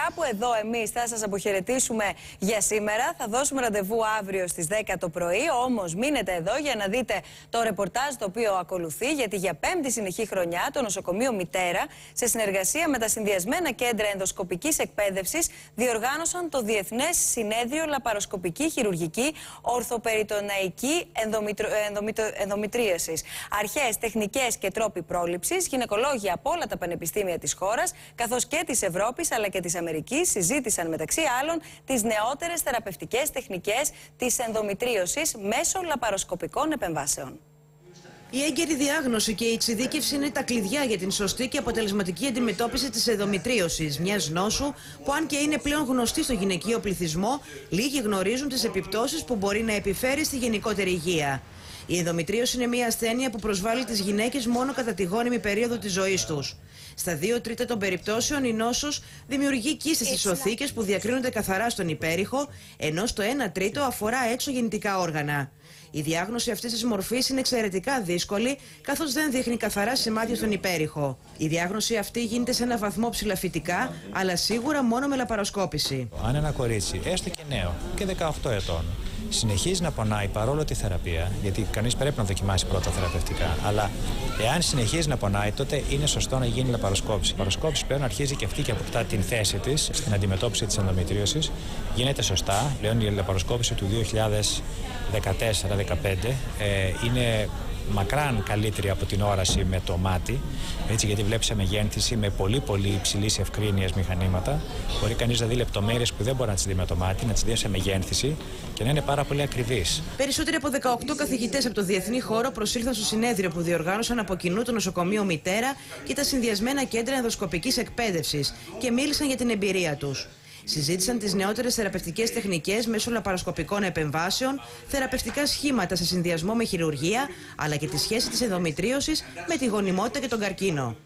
κάπου εδώ εμείς θα σας αποχαιρετήσουμε για σήμερα. Θα δώσουμε ραντεβού αύριο στις 10 το πρωί. Όμως μείνετε εδώ για να δείτε το ρεπορτάζ το οποίο ακολουθεί. Γιατί για 5η συνεχή χρονιά το νοσοκομείο Μητέρα, σε συνεργασία με τα συνδυασμένα κέντρα ενδοσκοπικής εκπαίδευσης, διοργάνωσαν το Διεθνές Συνέδριο Λαπαροσκοπική Χειρουργική Ορθοπεριτοναϊκή Ενδομητρίωσης. Αρχές, τεχνικές και τρόποι πρόληψης, γυναικολόγοι από όλα τα πανεπιστήμια της χώρας, καθώς και της Ευρώπης αλλά και της Αμερικής, συζήτησαν μεταξύ άλλων τις νεότερες θεραπευτικές τεχνικές της ενδομητρίωσης μέσω λαπαροσκοπικών επεμβάσεων. Η έγκαιρη διάγνωση και η εξειδίκευση είναι τα κλειδιά για την σωστή και αποτελεσματική αντιμετώπιση της ενδομητρίωσης, μιας νόσου που, αν και είναι πλέον γνωστή στο γυναικείο πληθυσμό, λίγοι γνωρίζουν τις επιπτώσεις που μπορεί να επιφέρει στη γενικότερη υγεία. Η ενδομητρίωση είναι μια ασθένεια που προσβάλλει τις γυναίκες μόνο κατά τη γόνιμη περίοδο της ζωής τους. Στα 2 τρίτα των περιπτώσεων η νόσος δημιουργεί κίστες στις οθήκες που διακρίνονται καθαρά στον υπέρυχο, ενώ στο 1 τρίτο αφορά έξω γεννητικά όργανα. Η διάγνωση αυτής της μορφής είναι εξαιρετικά δύσκολη, καθώς δεν δείχνει καθαρά σημάδια στον υπέρυχο. Η διάγνωση αυτή γίνεται σε ένα βαθμό ψηλαφιτικά, αλλά σίγουρα μόνο με λαπαροσκόπηση. Αν ένα κορίτσι, έστω και νέο και 18 ετών, συνεχίζει να πονάει παρόλο τη θεραπεία, γιατί κανείς πρέπει να δοκιμάσει πρώτα θεραπευτικά, αλλά εάν συνεχίζει να πονάει, τότε είναι σωστό να γίνει λαπαροσκόπηση. Η λαπαροσκόπηση πλέον αρχίζει και αυτή και αποκτά την θέση της στην αντιμετώπιση της ενδομητρίωσης. Γίνεται σωστά. Πλέον η λαπαροσκόπηση του 2014-2015 είναι μακράν καλύτερη από την όραση με το μάτι, έτσι, γιατί βλέπει σε μεγένθηση με πολύ υψηλής ευκρίνειας μηχανήματα. Μπορεί κανείς να δει λεπτομέρειες που δεν μπορεί να τις δει με το μάτι, να τις δει σε μεγένθηση και να είναι πάρα πολύ ακριβής. Περισσότεροι από 18 καθηγητές από το διεθνή χώρο προσήλθαν στο συνέδριο που διοργάνωσαν από κοινού το νοσοκομείο Μητέρα και τα συνδυασμένα κέντρα ενδοσκοπικής εκπαίδευσης και μίλησαν για την εμπειρία τους. Συζήτησαν τις νεότερες θεραπευτικές τεχνικές μέσω λαπαροσκοπικών επεμβάσεων, θεραπευτικά σχήματα σε συνδυασμό με χειρουργία, αλλά και τη σχέση της ενδομητρίωσης με τη γονιμότητα και τον καρκίνο.